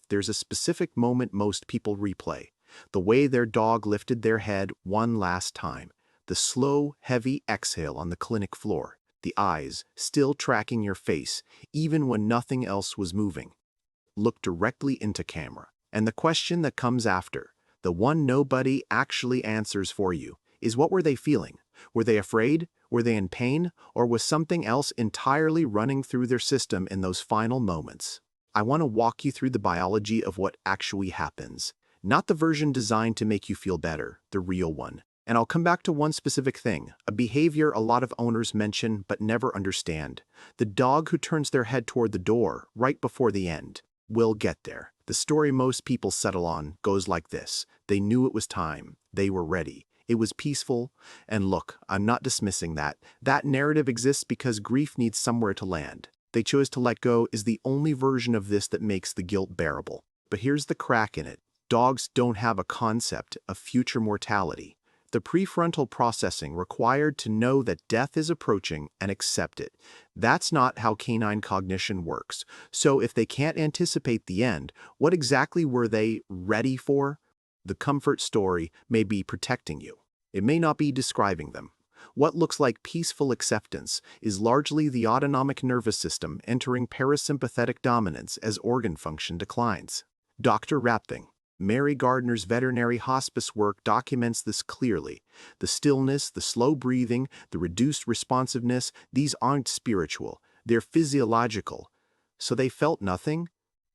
there's a specific moment most people replay. The way their dog lifted their head one last time. The slow, heavy exhale on the clinic floor. The eyes still tracking your face, even when nothing else was moving. Look directly into camera. And the question that comes after, the one nobody actually answers for you, is what were they feeling? Were they afraid? Were they in pain? Or was something else entirely running through their system in those final moments? I want to walk you through the biology of what actually happens. Not the version designed to make you feel better, the real one. And I'll come back to one specific thing, a behavior a lot of owners mention but never understand. The dog who turns their head toward the door right before the end. We'll get there. The story most people settle on goes like this. They knew it was time. They were ready. It was peaceful. And look, I'm not dismissing that. That narrative exists because grief needs somewhere to land. They chose to let go is the only version of this that makes the guilt bearable. But here's the crack in it. Dogs don't have a concept of future mortality. The prefrontal processing required to know that death is approaching and accept it. That's not how canine cognition works. So if they can't anticipate the end, what exactly were they ready for? The comfort story may be protecting you. It may not be describing them. What looks like peaceful acceptance is largely the autonomic nervous system entering parasympathetic dominance as organ function declines. Dr. Rapting, Mary Gardner's veterinary hospice work documents this clearly. The stillness, the slow breathing, the reduced responsiveness, these aren't spiritual, they're physiological. So they felt nothing?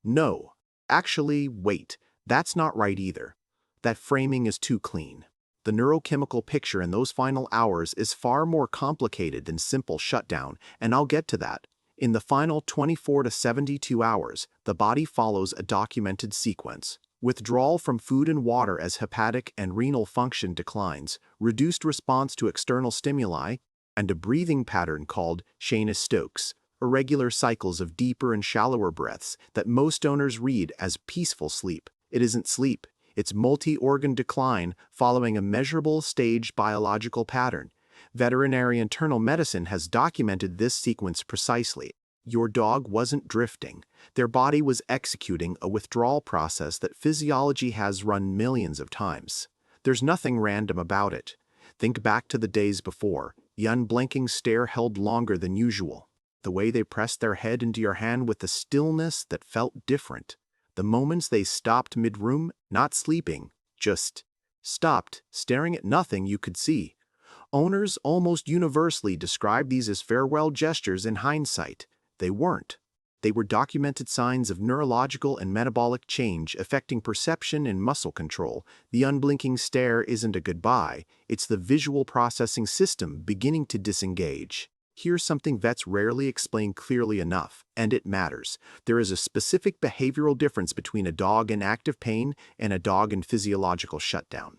No. Actually, wait, that's not right either. That framing is too clean. The neurochemical picture in those final hours is far more complicated than simple shutdown, and I'll get to that. In the final 24 to 72 hours, the body follows a documented sequence. Withdrawal from food and water as hepatic and renal function declines, reduced response to external stimuli, and a breathing pattern called Shana-Stokes, irregular cycles of deeper and shallower breaths that most owners read as peaceful sleep. It isn't sleep, it's multi-organ decline following a measurable staged biological pattern. Veterinary internal medicine has documented this sequence precisely. Your dog wasn't drifting. Their body was executing a withdrawal process that physiology has run millions of times. There's nothing random about it. Think back to the days before. The unblinking stare held longer than usual. The way they pressed their head into your hand with a stillness that felt different. The moments they stopped mid-room, not sleeping, just stopped, staring at nothing you could see. Owners almost universally describe these as farewell gestures in hindsight. They weren't. They were documented signs of neurological and metabolic change affecting perception and muscle control. The unblinking stare isn't a goodbye, it's the visual processing system beginning to disengage. Here's something vets rarely explain clearly enough, and it matters. There is a specific behavioral difference between a dog in active pain and a dog in physiological shutdown.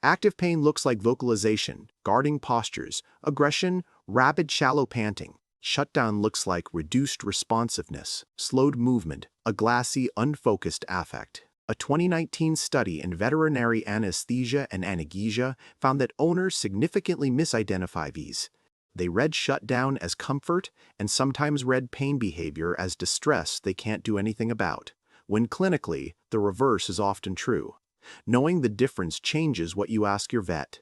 Active pain looks like vocalization, guarding postures, aggression, rapid shallow panting. Shutdown looks like reduced responsiveness, slowed movement, a glassy, unfocused affect. A 2019 study in veterinary anesthesia and analgesia found that owners significantly misidentify these. They read shutdown as comfort and sometimes read pain behavior as distress they can't do anything about, when clinically, the reverse is often true. Knowing the difference changes what you ask your vet.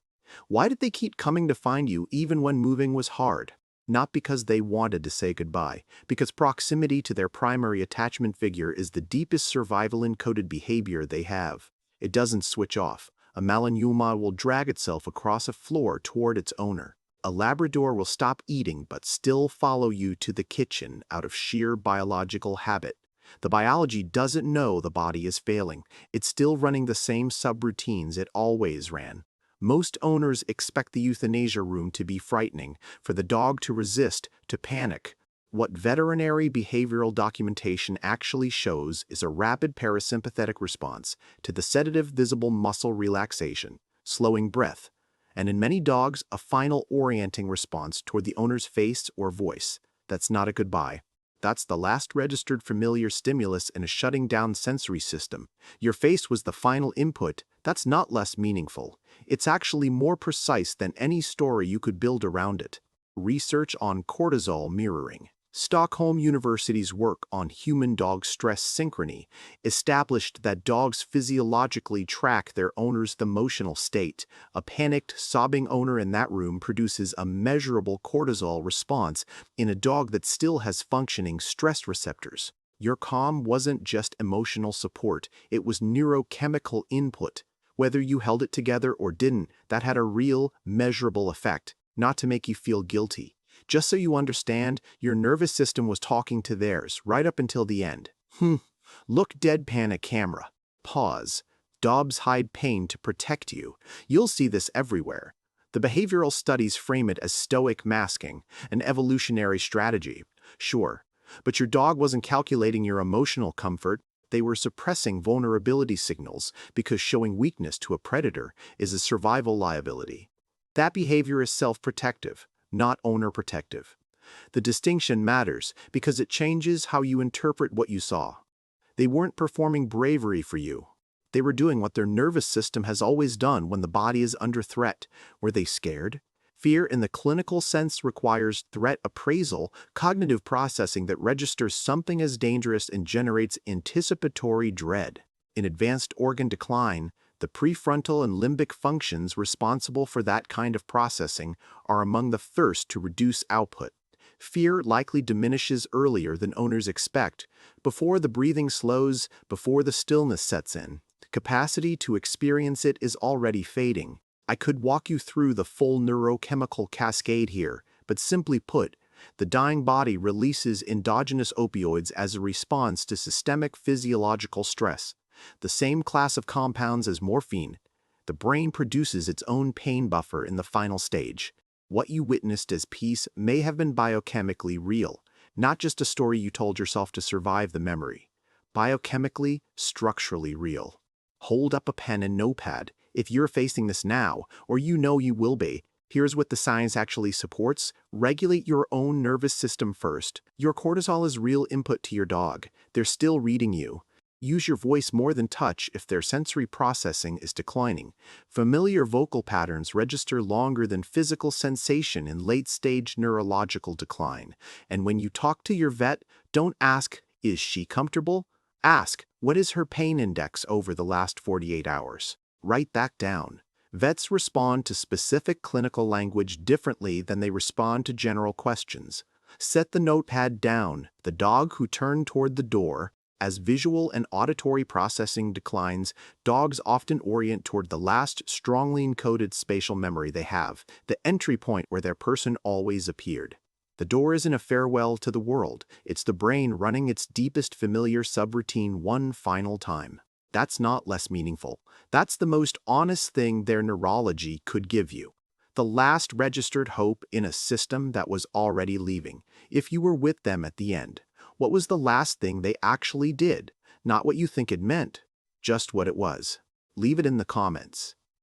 Why did they keep coming to find you even when moving was hard? Not because they wanted to say goodbye, because proximity to their primary attachment figure is the deepest survival encoded behavior they have. It doesn't switch off. A Malinois will drag itself across a floor toward its owner. A Labrador will stop eating but still follow you to the kitchen out of sheer biological habit. The biology doesn't know the body is failing. It's still running the same subroutines it always ran. Most owners expect the euthanasia room to be frightening, for the dog to resist, to panic. What veterinary behavioral documentation actually shows is a rapid parasympathetic response to the sedative visible muscle relaxation, slowing breath, and in many dogs, a final orienting response toward the owner's face or voice. That's not a goodbye. That's the last registered familiar stimulus in a shutting down sensory system. Your face was the final input. That's not less meaningful. It's actually more precise than any story you could build around it. Research on cortisol mirroring. Stockholm University's work on human-dog stress synchrony established that dogs physiologically track their owner's emotional state. A panicked, sobbing owner in that room produces a measurable cortisol response in a dog that still has functioning stress receptors. Your calm wasn't just emotional support, it was neurochemical input. Whether you held it together or didn't, that had a real, measurable effect, not to make you feel guilty. Just so you understand, your nervous system was talking to theirs, right up until the end. Look deadpan at camera. Pause. Dogs hide pain to protect you. You'll see this everywhere. The behavioral studies frame it as stoic masking, an evolutionary strategy. Sure, but your dog wasn't calculating your emotional comfort. They were suppressing vulnerability signals because showing weakness to a predator is a survival liability. That behavior is self-protective, not owner-protective. The distinction matters because it changes how you interpret what you saw. They weren't performing bravery for you. They were doing what their nervous system has always done when the body is under threat. Were they scared? Fear in the clinical sense requires threat appraisal, cognitive processing that registers something as dangerous and generates anticipatory dread. In advanced organ decline, the prefrontal and limbic functions responsible for that kind of processing are among the first to reduce output. Fear likely diminishes earlier than owners expect, before the breathing slows, before the stillness sets in. Capacity to experience it is already fading. I could walk you through the full neurochemical cascade here, but simply put, the dying body releases endogenous opioids as a response to systemic physiological stress. The same class of compounds as morphine. The brain produces its own pain buffer in the final stage. What you witnessed as peace may have been biochemically real, not just a story you told yourself to survive the memory. Biochemically, structurally real. Hold up a pen and notepad. If you're facing this now, or you know you will be, here's what the science actually supports. Regulate your own nervous system first. Your cortisol is real input to your dog. They're still reading you. Use your voice more than touch if their sensory processing is declining. Familiar vocal patterns register longer than physical sensation in late-stage neurological decline. And when you talk to your vet, don't ask, "Is she comfortable?" Ask, "What is her pain index over the last 48 hours?" Write that down. Vets respond to specific clinical language differently than they respond to general questions. Set the notepad down. The dog who turned toward the door. As visual and auditory processing declines, dogs often orient toward the last strongly encoded spatial memory they have, the entry point where their person always appeared. The door isn't a farewell to the world, it's the brain running its deepest familiar subroutine one final time. That's not less meaningful. That's the most honest thing their neurology could give you. The last registered hope in a system that was already leaving, if you were with them at the end. What was the last thing they actually did? Not what you think it meant, just what it was. Leave it in the comments.